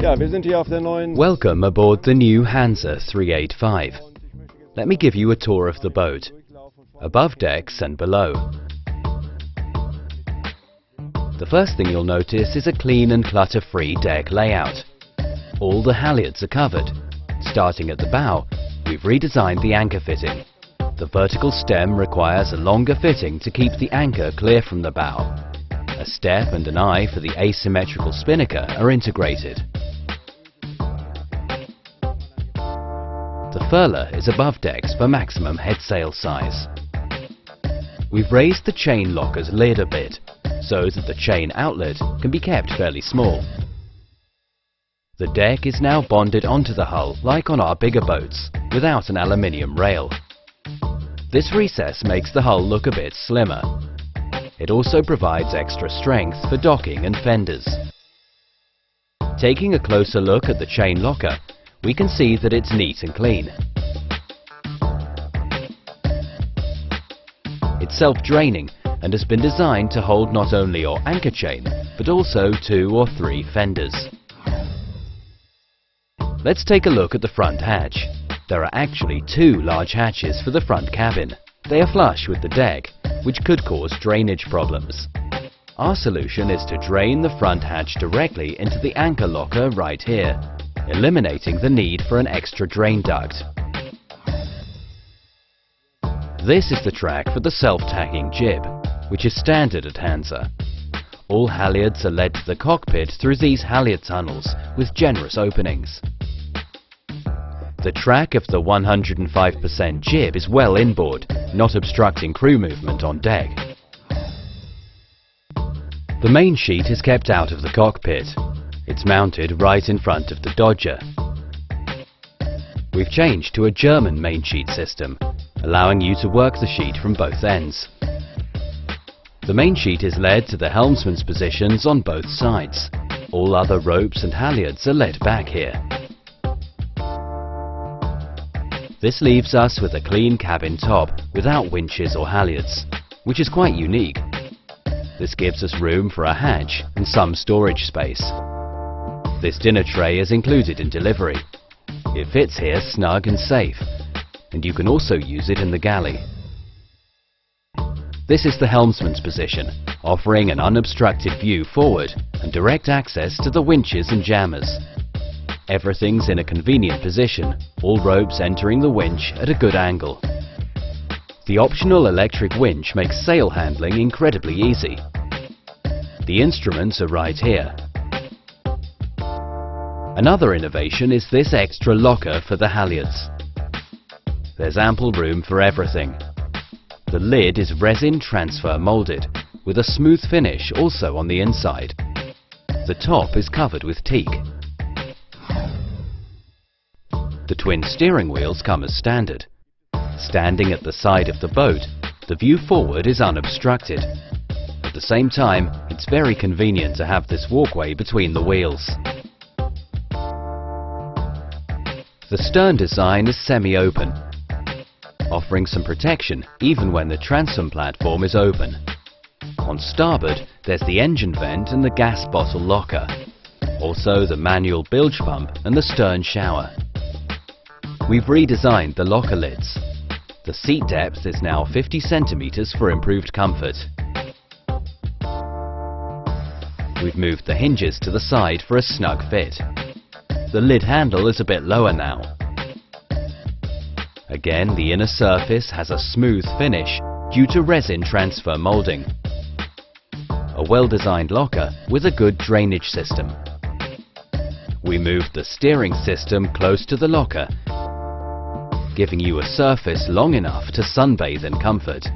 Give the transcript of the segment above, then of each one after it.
Ja, wir sind hier auf der neuen... Welcome aboard the new Hanse 385. Let me give you a tour of the boat, above decks and below. The first thing you'll notice is a clean and clutter-free deck layout. All the halyards are covered. Starting at the bow, we've redesigned the anchor fitting. The vertical stem requires a longer fitting to keep the anchor clear from the bow. A step and an eye for the asymmetrical spinnaker are integrated. The furler is above decks for maximum headsail size. We've raised the chain locker's lid a bit, so that the chain outlet can be kept fairly small. The deck is now bonded onto the hull like on our bigger boats, without an aluminium rail. This recess makes the hull look a bit slimmer. It also provides extra strength for docking and fenders. Taking a closer look at the chain locker, we can see that it's neat and clean. It's self-draining and has been designed to hold not only your anchor chain, but also 2 or 3 fenders. Let's take a look at the front hatch. There are actually 2 large hatches for the front cabin. They are flush with the deck, which could cause drainage problems. Our solution is to drain the front hatch directly into the anchor locker right here, eliminating the need for an extra drain duct. This is the track for the self-tacking jib, which is standard at Hanse. All halyards are led to the cockpit through these halyard tunnels with generous openings. The track of the 105% jib is well inboard, not obstructing crew movement on deck. The main sheet is kept out of the cockpit. It's mounted right in front of the Dodger. We've changed to a German main sheet system, allowing you to work the sheet from both ends. The main sheet is led to the helmsman's positions on both sides. All other ropes and halyards are led back here. This leaves us with a clean cabin top without winches or halyards, which is quite unique. This gives us room for a hatch and some storage space. This dinner tray is included in delivery. It fits here snug and safe, and you can also use it in the galley. This is the helmsman's position, offering an unobstructed view forward and direct access to the winches and jammers. Everything's in a convenient position, all ropes entering the winch at a good angle. The optional electric winch makes sail handling incredibly easy. The instruments are right here. Another innovation is this extra locker for the halyards. There's ample room for everything. The lid is resin transfer molded, with a smooth finish also on the inside. The top is covered with teak. The twin steering wheels come as standard. Standing at the side of the boat, the view forward is unobstructed. At the same time, it's very convenient to have this walkway between the wheels. The stern design is semi-open, offering some protection even when the transom platform is open. On starboard, there's the engine vent and the gas bottle locker. Also the manual bilge pump and the stern shower. We've redesigned the locker lids. The seat depth is now 50 centimeters for improved comfort. We've moved the hinges to the side for a snug fit. The lid handle is a bit lower now. Again, the inner surface has a smooth finish due to resin transfer molding. A well-designed locker with a good drainage system. We moved the steering system close to the locker, giving you a surface long enough to sunbathe in comfort.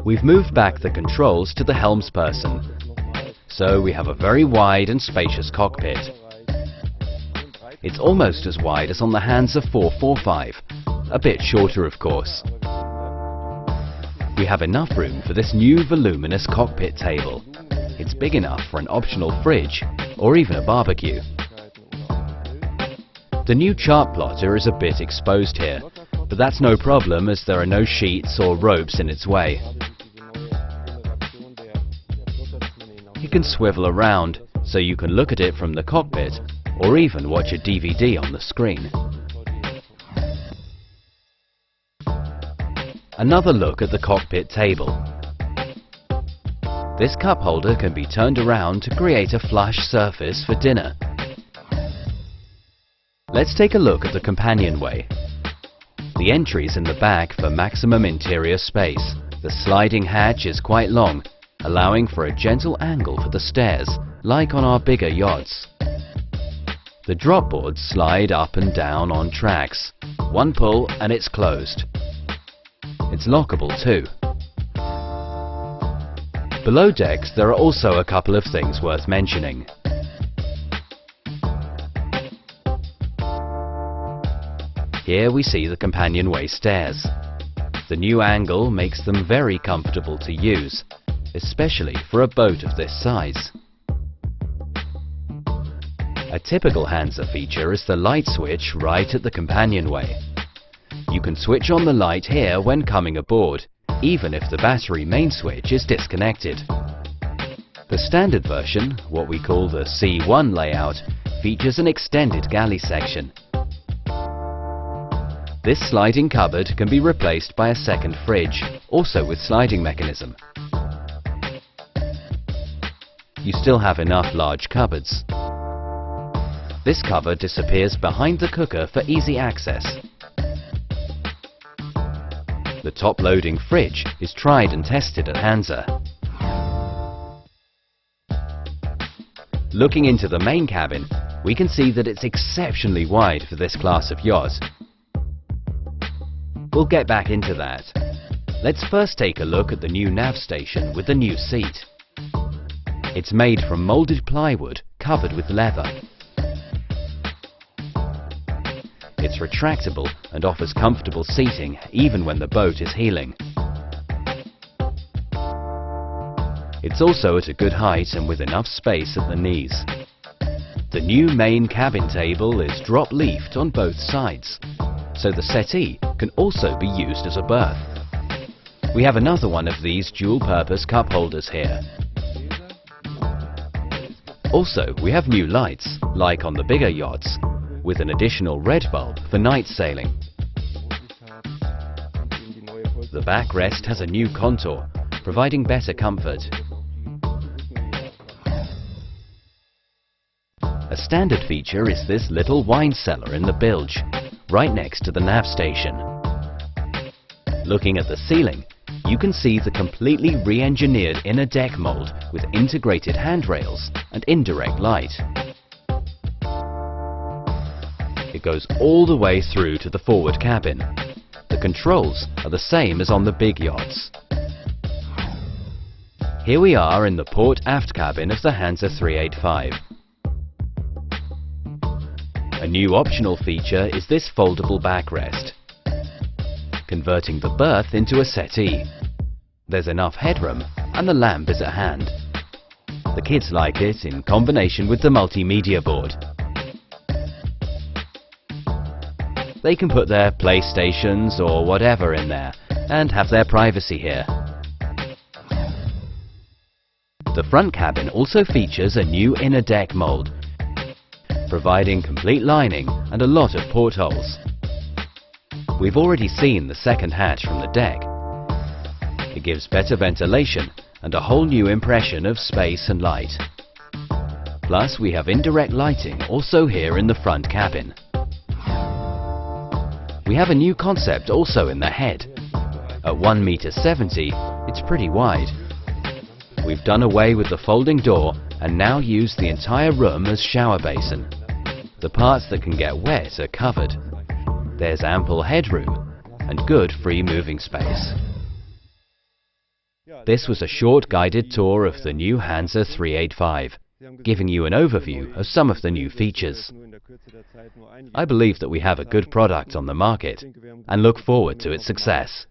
We've moved back the controls to the helmsperson, so we have a very wide and spacious cockpit. It's almost as wide as on the Hanse 445, a bit shorter of course. We have enough room for this new voluminous cockpit table. It's big enough for an optional fridge or even a barbecue. The new chart plotter is a bit exposed here, but that's no problem as there are no sheets or ropes in its way. It can swivel around so you can look at it from the cockpit or even watch a DVD on the screen. Another look at the cockpit table. This cup holder can be turned around to create a flush surface for dinner. Let's take a look at the companionway. The entry's in the back for maximum interior space. The sliding hatch is quite long, allowing for a gentle angle for the stairs, like on our bigger yachts. The drop boards slide up and down on tracks. One pull and it's closed. It's lockable too. Below decks there are also a couple of things worth mentioning. Here we see the companionway stairs. The new angle makes them very comfortable to use, especially for a boat of this size. A typical Hanse feature is the light switch right at the companionway. You can switch on the light here when coming aboard, even if the battery main switch is disconnected. The standard version, what we call the C1 layout, features an extended galley section. This sliding cupboard can be replaced by a second fridge, also with sliding mechanism. You still have enough large cupboards. This cupboard disappears behind the cooker for easy access. The top-loading fridge is tried and tested at Hanse. Looking into the main cabin, we can see that it's exceptionally wide for this class of yacht. We'll get back into that. Let's first take a look at the new nav station with the new seat. It's made from molded plywood covered with leather. It's retractable and offers comfortable seating even when the boat is heeling. It's also at a good height and with enough space at the knees. The new main cabin table is drop-leafed on both sides, so the settee can also be used as a berth. We have another one of these dual-purpose cup holders here. Also, we have new lights, like on the bigger yachts, with an additional red bulb for night sailing. The backrest has a new contour, providing better comfort. A standard feature is this little wine cellar in the bilge, right next to the nav station. Looking at the ceiling, you can see the completely re-engineered inner deck mold with integrated handrails and indirect light. It goes all the way through to the forward cabin. The controls are the same as on the big yachts. Here we are in the port aft cabin of the Hanse 385. A new optional feature is this foldable backrest, converting the berth into a settee. There's enough headroom and the lamp is at hand. The kids like it in combination with the multimedia board. They can put their PlayStations or whatever in there and have their privacy here. The front cabin also features a new inner deck mold, providing complete lining and a lot of portholes. We've already seen the second hatch from the deck. It gives better ventilation and a whole new impression of space and light. Plus, we have indirect lighting also here in the front cabin. We have a new concept also in the head. At 1.70 m, it's pretty wide. We've done away with the folding door and now use the entire room as shower basin. The parts that can get wet are covered. There's ample headroom and good free moving space. This was a short guided tour of the new Hanse 385, giving you an overview of some of the new features. I believe that we have a good product on the market and look forward to its success.